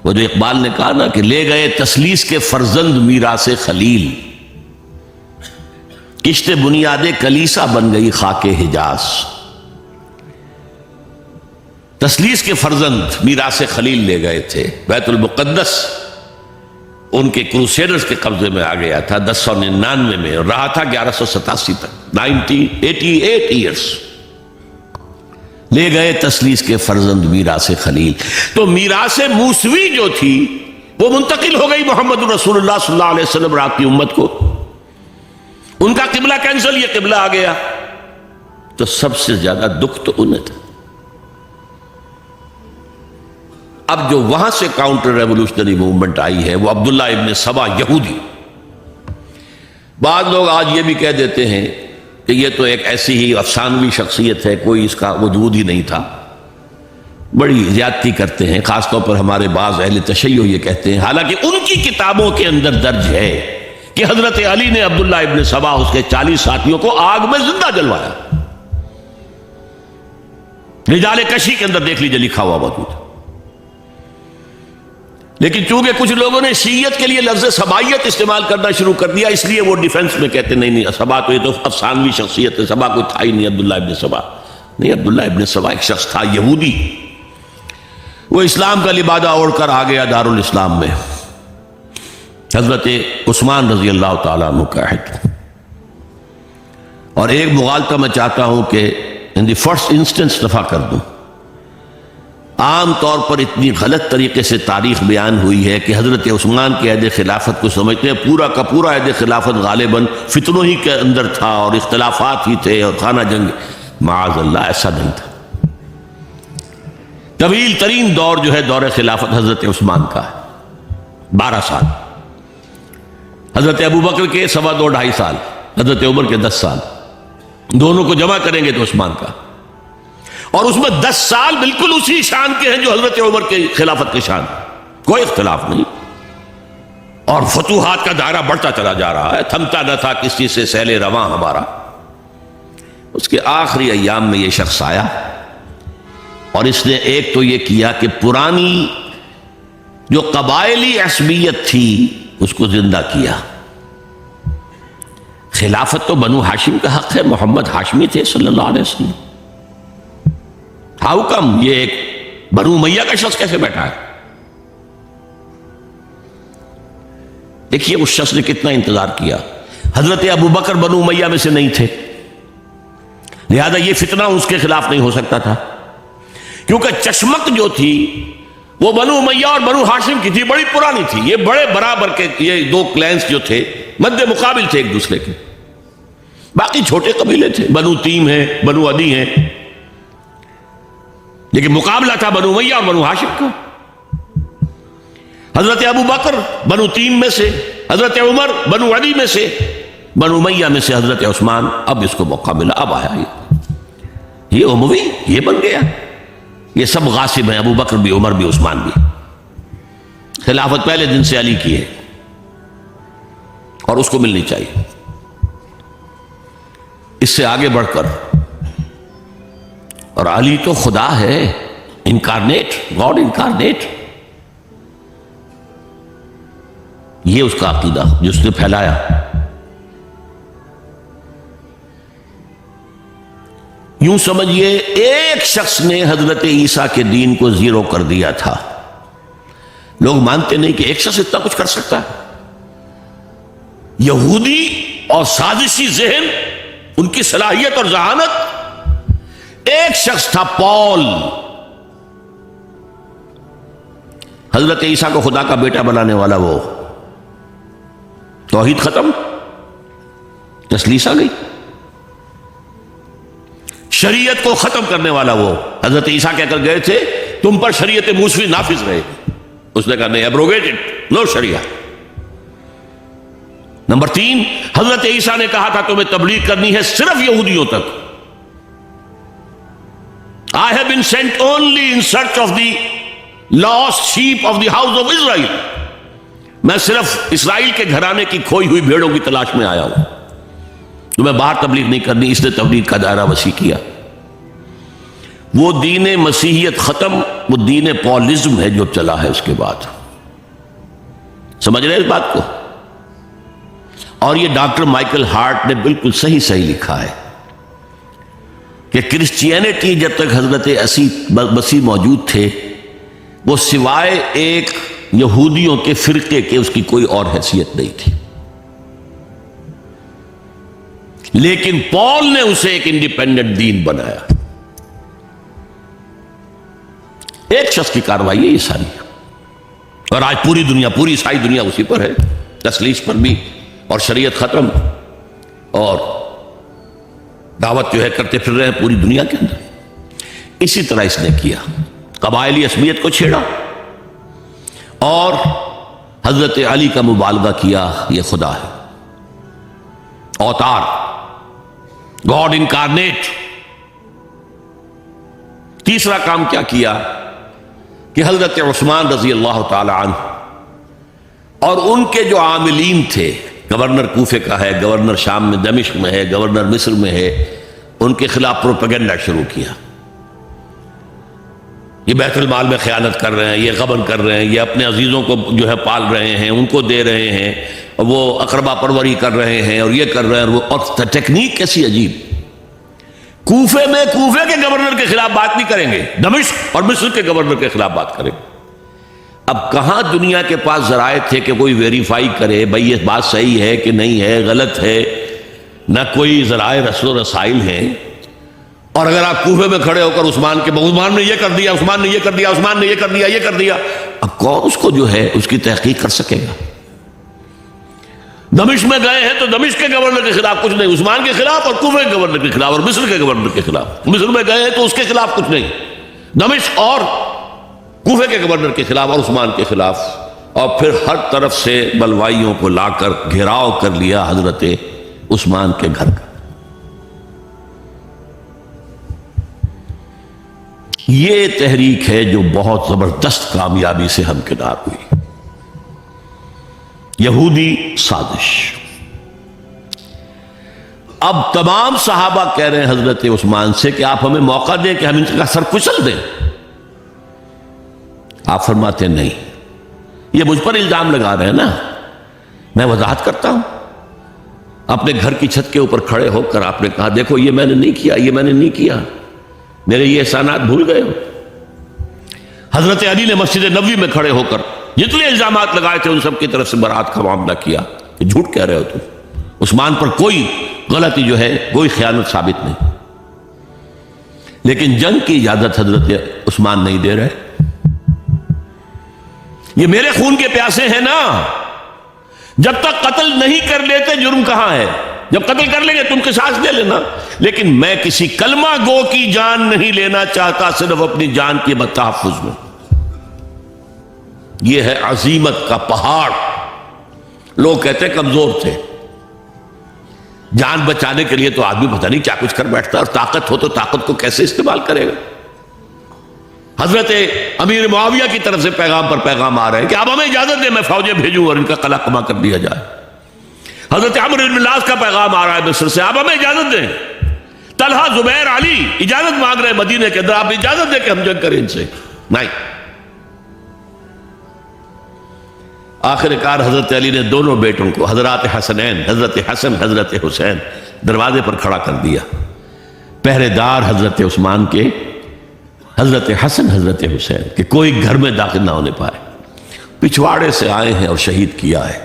وہ جو اقبال نے کہا نا کہ لے گئے تسلیس کے فرزند میراث خلیل، کشت بنیاد کلیسا بن گئی خاک حجاز۔ تسلیس کے فرزند میراث خلیل لے گئے تھے، بیت المقدس ان کے کروسیڈرز کے قبضے میں آ گیا تھا 1099 میں، اور رہا تھا 1187 تک، 88 ایئرس۔ لے گئے تسلیس کے فرزند میراث خلیل۔ تو میراث موسوی جو تھی وہ منتقل ہو گئی محمد رسول اللہ صلی اللہ علیہ وسلم رات کی امت کو، ان کا قبلہ کینسل، یہ قبلہ آ گیا۔ تو سب سے زیادہ دکھ تو انہیں تھا۔ اب جو وہاں سے کاؤنٹر ریولوشنری موومنٹ آئی ہے وہ عبداللہ ابن سبا یہودی۔ بعض لوگ آج یہ بھی کہہ دیتے ہیں کہ یہ تو ایک ایسی ہی افسانوی شخصیت ہے، کوئی اس کا وجود ہی نہیں تھا۔ بڑی زیادتی کرتے ہیں، خاص طور پر ہمارے بعض اہل تشیع یہ کہتے ہیں، حالانکہ ان کی کتابوں کے اندر درج ہے کہ حضرت علی نے عبداللہ ابن سبا اس کے 40 ساتھیوں کو آگ میں زندہ جلوایا۔ رجال کشی کے اندر دیکھ لیجیے لکھا ہوا موجود ہے۔ لیکن چونکہ کچھ لوگوں نے شیعت کے لیے لفظ سبائیت استعمال کرنا شروع کر دیا، اس لیے وہ ڈیفنس میں کہتے نہیں سبا تو یہ تو افسانوی شخصیت ہے، سبا کوئی تھا ہی نہیں عبداللہ ابن سبا۔ نہیں، عبداللہ ابن سبا ایک شخص تھا یہودی، وہ اسلام کا لبادہ اوڑھ کر آ گیا دارالاسلام میں۔ حضرت عثمان رضی اللہ تعالیٰ عنہ کا عہد۔ اور ایک مغالطہ میں چاہتا ہوں کہ ان دی فرسٹ انسٹنس دفع کر دوں۔ عام طور پر اتنی غلط طریقے سے تاریخ بیان ہوئی ہے کہ حضرت عثمان کے عہد خلافت کو سمجھتے ہیں پورا کا پورا عہد خلافت غالباً فتنوں ہی کے اندر تھا اور اختلافات ہی تھے اور خانہ جنگ۔ معاذ اللہ، ایسا نہیں تھا۔ طویل ترین دور جو ہے دور خلافت حضرت عثمان کا ہے، 12 سال۔ حضرت ابوبکر کے 2.5 سال، حضرت عمر کے 10 سال، دونوں کو جمع کریں گے تو عثمان کا، اور اس میں 10 سال بالکل اسی شان کے ہیں جو حضرت عمر کے خلافت کے شان، کوئی اختلاف نہیں۔ اور فتوحات کا دائرہ بڑھتا چلا جا رہا ہے، تھمتا نہ تھا کسی سے سیل رواں ہمارا۔ اس کے آخری ایام میں یہ شخص آیا اور اس نے ایک تو یہ کیا کہ پرانی جو قبائلی عصبیت تھی اس کو زندہ کیا۔ خلافت تو بنو ہاشم کا حق ہے، محمد ہاشمی تھے صلی اللہ علیہ وسلم۔ ہاؤ کم یہ ایک بنو امیہ کا شخص کیسے بیٹھا ہے؟ دیکھیے اس شخص نے کتنا انتظار کیا۔ حضرت ابوبکر بنو امیہ میں سے نہیں تھے، لہذا یہ فتنہ اس کے خلاف نہیں ہو سکتا تھا، کیونکہ چشمک جو تھی وہ بنو امیہ اور بنو ہاشم کی تھی، بڑی پرانی تھی۔ یہ بڑے برابر کے یہ دو کلینز جو تھے مد مقابل تھے ایک دوسرے کے، باقی چھوٹے قبیلے تھے، بنو تیم ہیں، بنو عدی ہیں، لیکن مقابلہ تھا بنو امیہ اور بنو ہاشم کا۔ حضرت ابوبکر بنو تیم میں سے، حضرت عمر بنو عدی میں سے، بنو امیہ میں سے حضرت عثمان۔ اب اس کو موقع ملا، اب آیا یہ اموی، یہ بن گیا۔ یہ سب غاصب ہیں، ابوبکر بھی، عمر بھی، عثمان بھی۔ خلافت پہلے دن سے علی کی ہے اور اس کو ملنی چاہیے۔ اس سے آگے بڑھ کر، اور علی تو خدا ہے، انکارنیٹ، گاڈ انکارنیٹ، یہ اس کا عقیدہ جس نے پھیلایا۔ یوں سمجھئے ایک شخص نے حضرت عیسیٰ کے دین کو زیرو کر دیا تھا۔ لوگ مانتے نہیں کہ ایک شخص اتنا کچھ کر سکتا ہے۔ یہودی اور سازشی ذہن، ان کی صلاحیت اور ذہانت۔ ایک شخص تھا پال، حضرت عیسیٰ کو خدا کا بیٹا بنانے والا، وہ توحید ختم، تسلیس آ گئی۔ شریعت کو ختم کرنے والا وہ حضرت عیسیٰ کہہ کر گئے تھے تم پر شریعت موسوی نافذ رہے، اس نے کہا نہیں، ایبروگیٹڈ، نو شریعہ۔ نمبر 3، حضرت عیسیٰ نے کہا تھا تمہیں تبلیغ کرنی ہے صرف یہودیوں تک۔ I have been sent only in search of the lost sheep of the house of Israel۔ میں صرف اسرائیل کے گھرانے کی کھوئی ہوئی بھیڑوں کی تلاش میں آیا ہوں، تمہیں باہر تبلیغ نہیں کرنی۔ اس نے تبلیغ کا دائرہ وسیع کیا۔ وہ دین مسیحیت ختم، وہ دین پولزم ہے جو چلا ہے اس کے بعد. سمجھ رہے ہیں اس بات کو؟ اور یہ ڈاکٹر مائیکل ہارٹ نے بالکل صحیح لکھا ہے کہ کرسچینٹی جب تک حضرت مسیح موجود تھے وہ سوائے ایک یہودیوں کے فرقے کے اس کی کوئی اور حیثیت نہیں تھی. لیکن پال نے اسے ایک انڈیپینڈنٹ دین بنایا. ایک شخص کی کاروائی ہے یہ ساری، اور آج پوری دنیا، پوری عیسائی دنیا اسی پر ہے، تسلیس پر بھی، اور شریعت ختم، اور دعوت جو ہے کرتے پھر رہے ہیں پوری دنیا کے اندر. اسی طرح اس نے کیا، قبائلی عصبیت کو چھیڑا اور حضرت علی کا مبالغہ کیا یہ خدا ہے، اوتار، گاڈ انکارنیٹ. تیسرا کام کیا کیا کہ حضرت عثمان رضی اللہ تعالی عنہ اور ان کے جو عاملین تھے، گورنر کوفے کا ہے، گورنر شام میں دمشق میں ہے، گورنر مصر میں ہے، ان کے خلاف پروپیگنڈا شروع کیا. یہ بیت المال میں خیانت کر رہے ہیں، یہ غبن کر رہے ہیں، یہ اپنے عزیزوں کو جو ہے پال رہے ہیں، ان کو دے رہے ہیں، اور وہ اقربا پروری کر رہے ہیں، اور یہ کر رہے ہیں، اور ٹیکنیک کیسی عجیب. کوفے میں کوفے کے گورنر کے خلاف بات نہیں کریں گے، دمشق اور مصر کے گورنر کے خلاف بات کریں گے. اب کہاں دنیا کے پاس ذرائع تھے کہ کوئی ویریفائی کرے بھئی یہ بات صحیح ہے کہ نہیں ہے، غلط ہے؟ نہ کوئی ذرائع رسل و رسائل ہیں. اور اگر آپ کوفے میں کھڑے ہو کر عثمان نے یہ کر دیا، عثمان نے یہ کر دیا، عثمان نے یہ کر دیا، یہ کر دیا، اب کون اس کو جو ہے اس کی تحقیق کر سکے گا؟ دمشق میں گئے ہیں تو دمشق کے گورنر کے خلاف کچھ نہیں، عثمان کے خلاف، اور کوفے کے گورنر کے خلاف، اور مصر کے گورنر کے خلاف. مصر میں گئے ہیں تو اس کے خلاف کچھ نہیں، دمشق اور کوفے کے گورنر کے خلاف اور عثمان کے خلاف. اور پھر ہر طرف سے بلوائیوں کو لا کر گھیراؤ کر لیا حضرت عثمان کے گھر کا. یہ تحریک ہے جو بہت زبردست کامیابی سے ہمکنار ہوئی. یہودی سازش. اب تمام صحابہ کہہ رہے ہیں حضرت عثمان سے کہ آپ ہمیں موقع دیں کہ ہم ان کا سر کچل دیں. آپ فرماتے نہیں، یہ مجھ پر الزام لگا رہے ہیں نا، میں وضاحت کرتا ہوں. اپنے گھر کی چھت کے اوپر کھڑے ہو کر آپ نے کہا دیکھو یہ میں نے نہیں کیا، یہ میں نے نہیں کیا، میرے یہ احسانات بھول گئے ہو. حضرت علی نے مسجد نبوی میں کھڑے ہو کر جتنے الزامات لگائے تھے ان سب کی طرف سے برات کا معاملہ کیا کہ جھوٹ کہہ رہے ہو تم، عثمان پر کوئی غلطی جو ہے، کوئی خیانت ثابت نہیں. لیکن جنگ کی اجازت حضرت عثمان نہیں دے رہے. یہ میرے خون کے پیاسے ہیں نا، جب تک قتل نہیں کر لیتے جرم کہاں ہے؟ جب قتل کر لیں گے تم قصاص دے لینا. لیکن میں کسی کلمہ گو کی جان نہیں لینا چاہتا، صرف اپنی جان کے تحفظ میں. یہ ہے عزیمت کا پہاڑ. لوگ کہتے ہیں کمزور تھے، جان بچانے کے لیے تو آدمی پتہ نہیں کیا کچھ کر بیٹھتا، اور طاقت ہو تو طاقت کو کیسے استعمال کرے گا. حضرت امیر معاویہ کی طرف سے پیغام پر پیغام آ رہے ہیں کہ آپ ہمیں اجازت دیں میں فوجیں بھیجوں اور ان کا قلع کما کر دیا جائے. حضرت عمرو بن العاص کا پیغام آ رہا ہے مصر سے، آپ ہمیں اجازت دیں. طلحہ، زبیر، علی اجازت مانگ رہے ہیں مدینے کے اندر، آپ اجازت دیں کہ ہم جنگ کریں ان سے. نہیں. آخر کار حضرت علی نے دونوں بیٹوں کو، حضرات حسنین، حضرت حسن، حضرت حسین، دروازے پر کھڑا کر دیا. پہرے دار حضرت عثمان کے، حضرت حسن، حضرت حسین، کہ کوئی گھر میں داخل نہ ہونے پائے. پچھواڑے سے آئے ہیں اور شہید کیا ہے.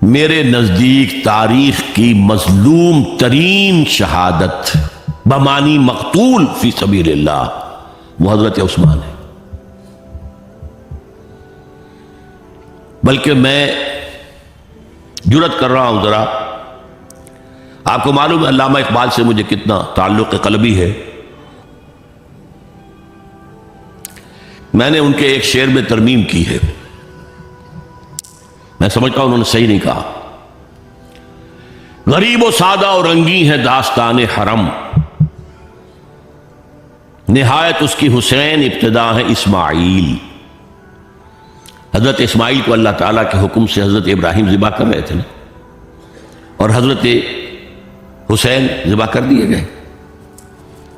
میرے نزدیک تاریخ کی مظلوم ترین شہادت بمانی مقتول فی سبیل اللہ وہ حضرت عثمان ہے. بلکہ میں جرات کر رہا ہوں، ذرا آپ کو معلوم ہے علامہ اقبال سے مجھے کتنا تعلق قلبی ہے. میں نے ان کے ایک شعر میں ترمیم کی ہے، میں سمجھتا ہوں انہوں نے صحیح نہیں کہا. غریب و سادہ اور رنگی ہے داستان حرم، نہایت اس کی حسین، ابتدا ہے اسماعیل. حضرت اسماعیل کو اللہ تعالیٰ کے حکم سے حضرت ابراہیم ذبح کر رہے تھے اور حضرت حسین ذبح کر دیے گئے.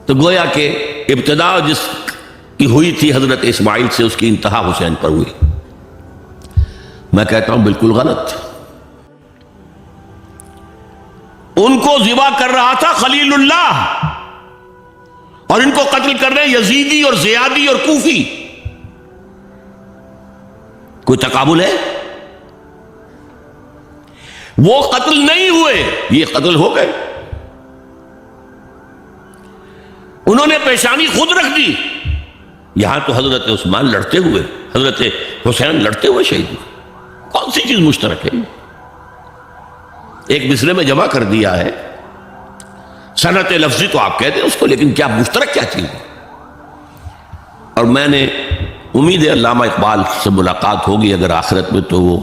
تو گویا کہ ابتدا جس کی ہوئی تھی حضرت اسماعیل سے، اس کی انتہا حسین پر ہوئی۔ میں کہتا ہوں بالکل غلط۔ ان کو ذبح کر رہا تھا خلیل اللہ، اور ان کو قتل کر رہے یزیدی اور زیادی اور کوفی۔ کوئی تقابل ہے؟ وہ قتل نہیں ہوئے، یہ قتل ہو گئے۔ انہوں نے پیشانی خود رکھ دی۔ یہاں تو حضرت عثمان لڑتے ہوئے، حضرت حسین لڑتے ہوئے شہید ہوئے۔ کون سی چیز مشترک ہے؟ ایک مصرے میں جمع کر دیا ہے، صنعت لفظی تو آپ کہتے ہیں اس کو، لیکن کیا مشترک کیا چیز ہے؟ اور میں نے امید ہے علامہ اقبال سے ملاقات ہوگی اگر آخرت میں، تو وہ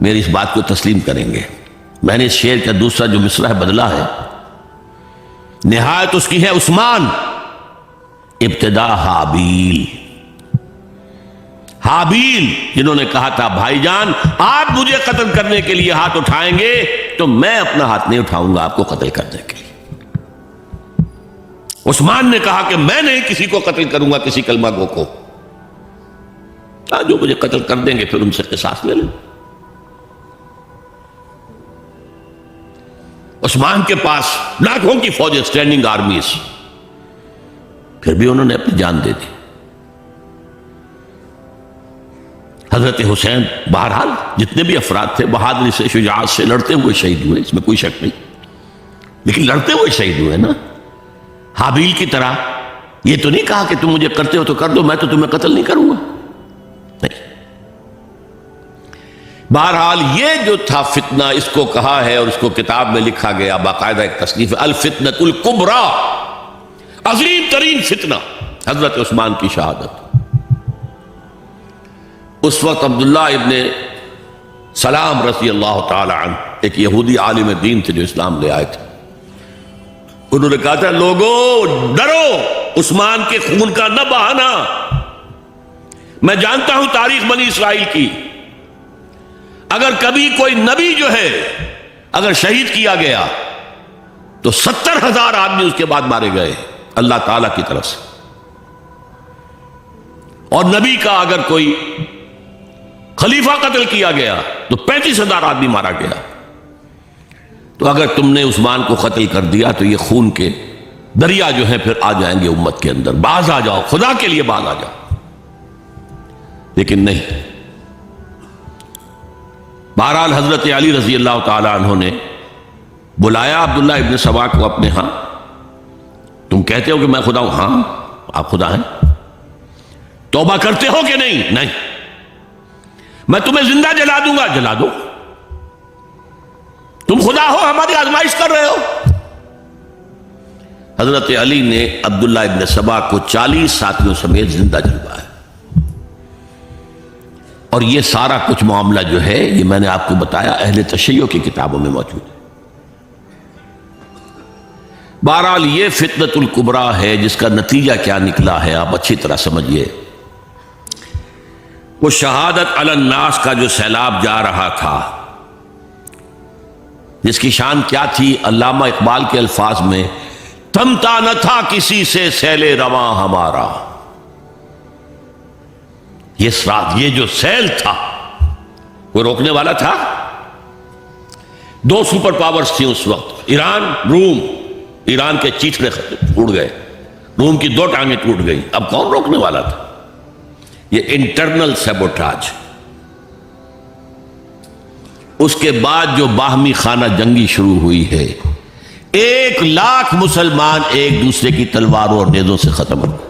میری اس بات کو تسلیم کریں گے۔ میں نے اس شعر کا دوسرا جو مصرع ہے بدلا ہے، نہایت اس کی ہے عثمان، ابتدا حابیل۔ حابیل جنہوں نے کہا تھا بھائی جان آپ مجھے قتل کرنے کے لیے ہاتھ اٹھائیں گے تو میں اپنا ہاتھ نہیں اٹھاؤں گا آپ کو قتل کرنے کے لیے۔ عثمان نے کہا کہ میں نہیں کسی کو قتل کروں گا، کسی کلمہ گو کو، جو مجھے قتل کر دیں گے پھر ان سے قصاص لے لیں۔ عثمان کے پاس لاکھوں کی فوجیں، اسٹینڈنگ آرمیز، پھر بھی انہوں نے اپنی جان دے دی۔ حضرت حسین بہرحال جتنے بھی افراد تھے بہادری سے، شجاعت سے لڑتے ہوئے شہید ہوئے، اس میں کوئی شک نہیں، لیکن لڑتے ہوئے شہید ہوئے نا، حابیل کی طرح۔ یہ تو نہیں کہا کہ تم مجھے کرتے ہو تو کر دو، میں تو تمہیں قتل نہیں کروں گا، نہیں۔ بہرحال یہ جو تھا فتنہ، اس کو کہا ہے اور اس کو کتاب میں لکھا گیا، باقاعدہ ایک تصنیف ہے، الفتنۃ الکبریٰ، عظیم ترین فتنہ، حضرت عثمان کی شہادت۔ اس وقت عبداللہ ابن سلام رضی اللہ تعالی عنہ، ایک یہودی عالم دین تھے جو اسلام لے آئے تھے، انہوں نے کہا تھا لوگوں ڈرو، عثمان کے خون کا نہ بہانا۔ میں جانتا ہوں تاریخ بنی اسرائیل کی، اگر کبھی کوئی نبی جو ہے اگر شہید کیا گیا تو 70,000 آدمی اس کے بعد مارے گئے اللہ تعالی کی طرف سے، اور نبی کا اگر کوئی خلیفہ قتل کیا گیا تو 35,000 آدمی مارا گیا۔ تو اگر تم نے عثمان کو قتل کر دیا تو یہ خون کے دریا جو ہیں پھر آ جائیں گے امت کے اندر، باز آ جاؤ، خدا کے لیے باز آ جاؤ۔ لیکن نہیں۔ بہرحال حضرت علی رضی اللہ تعالی عنہ نے بلایا عبداللہ ابن سبا کو اپنے ہاں۔ تم کہتے ہو کہ میں خدا ہوں؟ ہاں آپ خدا ہیں۔ توبہ کرتے ہو کہ نہیں؟ نہیں۔ میں تمہیں زندہ جلا دوں گا، جلا دو۔ تم خدا ہو، ہماری آزمائش کر رہے ہو۔ حضرت علی نے عبداللہ ابن سبا کو 40 ساتھیوں سمیت زندہ جلوایا، اور یہ سارا کچھ معاملہ جو ہے یہ میں نے آپ کو بتایا اہل تشیع کی کتابوں میں موجود ہے۔ بہرحال یہ فتنۃ الکبریٰ ہے، جس کا نتیجہ کیا نکلا ہے آپ اچھی طرح سمجھیے۔ وہ شہادت علی الناس کا جو سیلاب جا رہا تھا، جس کی شان کیا تھی؟ علامہ اقبال کے الفاظ میں، تھمتا نہ تھا کسی سے سیل رواں ہمارا۔ یہ جو سیل تھا وہ روکنے والا تھا؟ دو سپر پاورز تھیں اس وقت، ایران، روم۔ ایران کے چیتڑے ٹوٹ گئے، روم کی 2 ٹانگیں ٹوٹ گئی، اب کون روکنے والا تھا؟ یہ انٹرنل سیبوٹاج۔ اس کے بعد جو باہمی خانہ جنگی شروع ہوئی ہے، 1 لاکھ مسلمان ایک دوسرے کی تلواروں اور نیزوں سے ختم ہو گئے۔